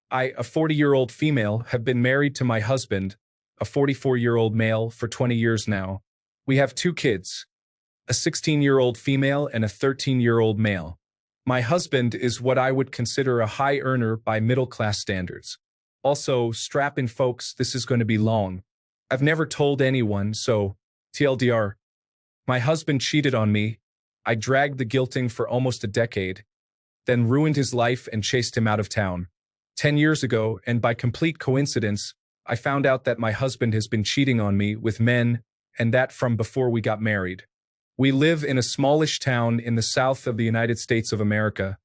I, a 40-year-old female, have been married to my husband, a 44-year-old male, for 20 years now. We have two kids, a 16-year-old female and a 13-year-old male. My husband is what I would consider a high earner by middle-class standards. Also, strap in folks, this is going to be long. I've never told anyone, so TLDR. My husband cheated on me. I dragged the guilting for almost a decade, then ruined his life and chased him out of town. 10 years ago, and by complete coincidence, I found out that my husband has been cheating on me with men, and that from before we got married. We live in a smallish town in the south of the United States of America.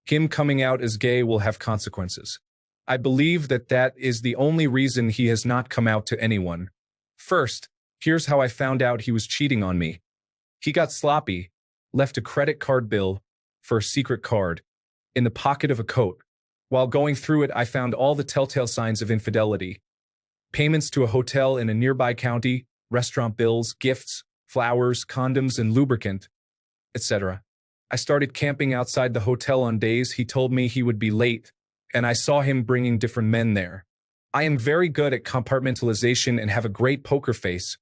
Him coming out as gay will have consequences. I believe that that is the only reason he has not come out to anyone. First, here's how I found out he was cheating on me. He got sloppy, left a credit card bill for a secret card in the pocket of a coat. While going through it, I found all the telltale signs of infidelity. Payments to a hotel in a nearby county, restaurant bills, gifts, flowers, condoms, and lubricant, etc. I started camping outside the hotel on days he told me he would be late, and I saw him bringing different men there. I am very good at compartmentalization and have a great poker face.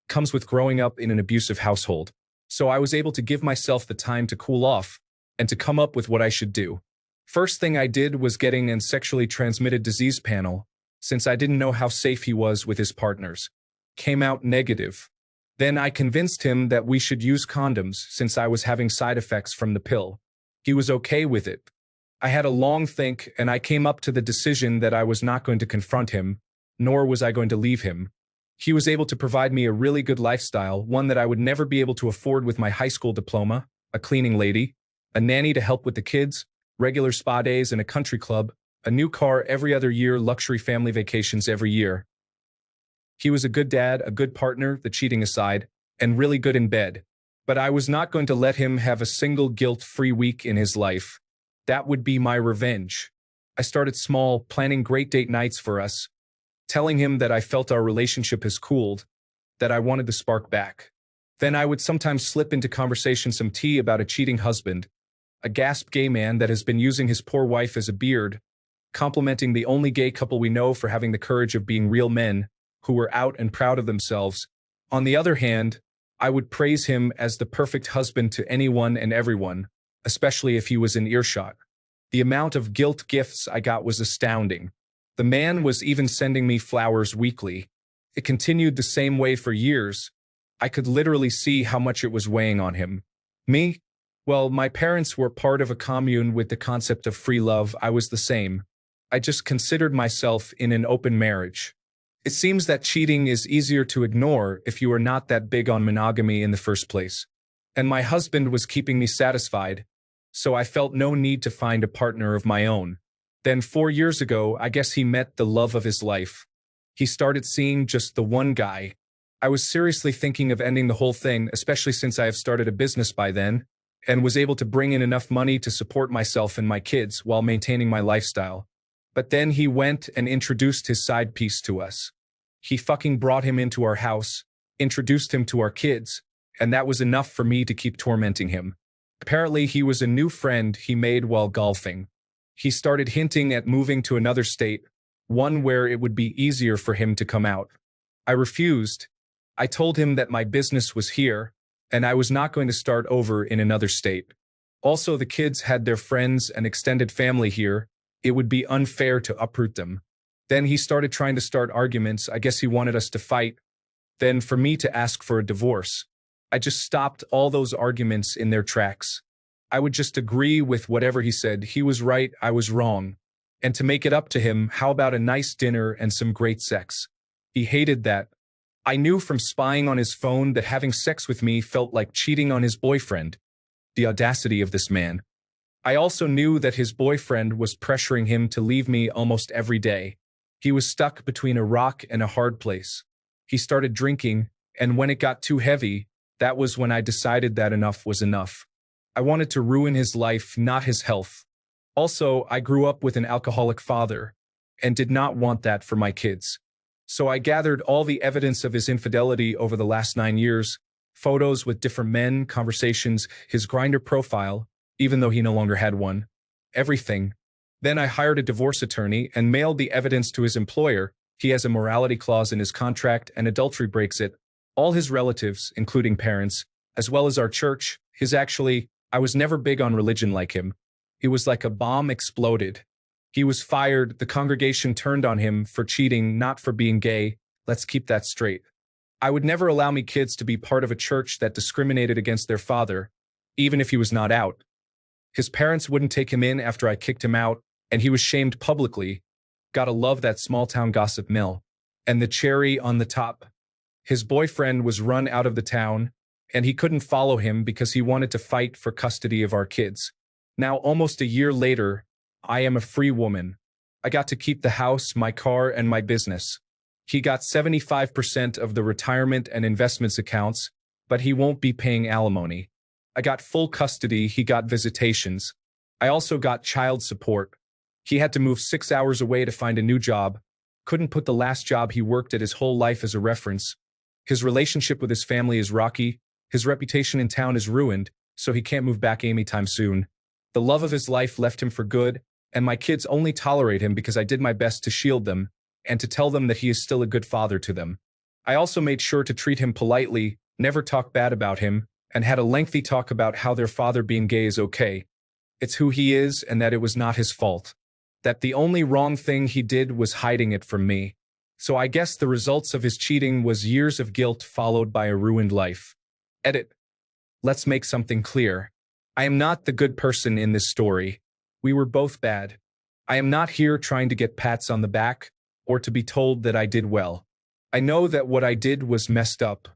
Comes with growing up in an abusive household. So I was able to give myself the time to cool off and to come up with what I should do. First thing I did was getting a sexually transmitted disease panel, since I didn't know how safe he was with his partners. Came out negative. Then I convinced him that we should use condoms since I was having side effects from the pill. He was okay with it. I had a long think and I came up to the decision that I was not going to confront him, nor was I going to leave him. He was able to provide me a really good lifestyle, one that I would never be able to afford with my high school diploma, a cleaning lady, a nanny to help with the kids, regular spa days in a country club, a new car every other year, luxury family vacations every year. He was a good dad, a good partner, the cheating aside, and really good in bed. But I was not going to let him have a single guilt-free week in his life. That would be my revenge. I started small, planning great date nights for us, telling him that I felt our relationship has cooled, that I wanted the spark back. Then I would sometimes slip into conversation some tea about a cheating husband, a gasp gay man that has been using his poor wife as a beard, complimenting the only gay couple we know for having the courage of being real men, who were out and proud of themselves. On the other hand, I would praise him as the perfect husband to anyone and everyone, especially if he was in earshot. The amount of guilt gifts I got was astounding. The man was even sending me flowers weekly. It continued the same way for years. I could literally see how much it was weighing on him. Me? Well, my parents were part of a commune with the concept of free love. I was the same. I just considered myself in an open marriage. It seems that cheating is easier to ignore if you are not that big on monogamy in the first place. And my husband was keeping me satisfied, so I felt no need to find a partner of my own. Then 4 years ago, I guess he met the love of his life. He started seeing just the one guy. I was seriously thinking of ending the whole thing, especially since I have started a business by then, and was able to bring in enough money to support myself and my kids while maintaining my lifestyle. But then he went and introduced his side piece to us. He fucking brought him into our house, introduced him to our kids, and that was enough for me to keep tormenting him. Apparently, he was a new friend he made while golfing. He started hinting at moving to another state, one where it would be easier for him to come out. I refused. I told him that my business was here, and I was not going to start over in another state. Also, the kids had their friends and extended family here. It would be unfair to uproot them. Then he started trying to start arguments. I guess he wanted us to fight. Then for me to ask for a divorce. I just stopped all those arguments in their tracks. I would just agree with whatever he said. He was right, I was wrong. And to make it up to him, how about a nice dinner and some great sex? He hated that. I knew from spying on his phone that having sex with me felt like cheating on his boyfriend. The audacity of this man. I also knew that his boyfriend was pressuring him to leave me almost every day. He was stuck between a rock and a hard place. He started drinking, and when it got too heavy, that was when I decided that enough was enough. I wanted to ruin his life, not his health. Also, I grew up with an alcoholic father, and did not want that for my kids. So I gathered all the evidence of his infidelity over the last 9 years, photos with different men, conversations, his Grindr profile, even though he no longer had one. Everything. Then I hired a divorce attorney and mailed the evidence to his employer. He has a morality clause in his contract and adultery breaks it. All his relatives, including parents, as well as our church, I was never big on religion like him. It was like a bomb exploded. He was fired, the congregation turned on him for cheating, not for being gay. Let's keep that straight. I would never allow me kids to be part of a church that discriminated against their father, even if he was not out. His parents wouldn't take him in after I kicked him out, and he was shamed publicly. Gotta love that small-town gossip mill. And the cherry on the top. His boyfriend was run out of the town, and he couldn't follow him because he wanted to fight for custody of our kids. Now, almost a year later, I am a free woman. I got to keep the house, my car, and my business. He got 75% of the retirement and investments accounts, but he won't be paying alimony. I got full custody, he got visitations. I also got child support. He had to move 6 hours away to find a new job. Couldn't put the last job he worked at his whole life as a reference. His relationship with his family is rocky. His reputation in town is ruined, so he can't move back anytime soon. The love of his life left him for good, and my kids only tolerate him because I did my best to shield them and to tell them that he is still a good father to them. I also made sure to treat him politely, never talk bad about him, and had a lengthy talk about how their father being gay is okay. It's who he is and that it was not his fault. That the only wrong thing he did was hiding it from me. So I guess the results of his cheating was years of guilt followed by a ruined life. Edit. Let's make something clear. I am not the good person in this story. We were both bad. I am not here trying to get pats on the back or to be told that I did well. I know that what I did was messed up.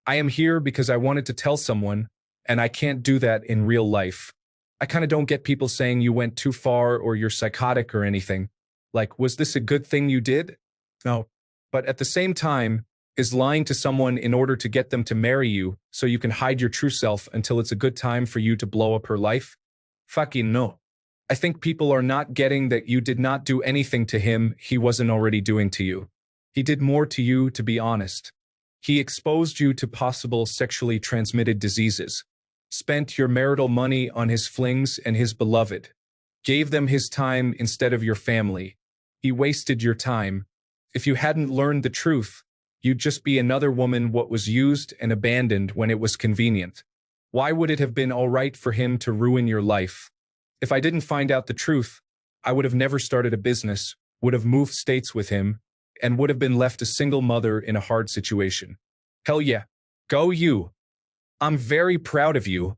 I am here because I wanted to tell someone, and I can't do that in real life. I kind of don't get people saying you went too far or you're psychotic or anything. Like, was this a good thing you did? No. But at the same time, is lying to someone in order to get them to marry you so you can hide your true self until it's a good time for you to blow up her life? Fucking no. I think people are not getting that you did not do anything to him he wasn't already doing to you. He did more to you, to be honest. He exposed you to possible sexually transmitted diseases, spent your marital money on his flings and his beloved, gave them his time instead of your family. He wasted your time. If you hadn't learned the truth, you'd just be another woman what was used and abandoned when it was convenient. Why would it have been all right for him to ruin your life? If I didn't find out the truth, I would have never started a business, would have moved states with him, and would have been left a single mother in a hard situation. Hell yeah. Go you. I'm very proud of you.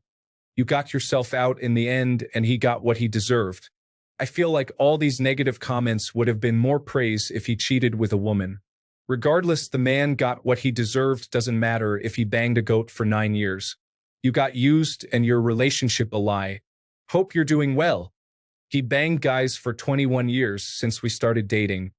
You got yourself out in the end and he got what he deserved. I feel like all these negative comments would have been more praise if he cheated with a woman. Regardless, the man got what he deserved. Doesn't matter if he banged a goat for 9 years. You got used and your relationship a lie. Hope you're doing well. He banged guys for 21 years since we started dating.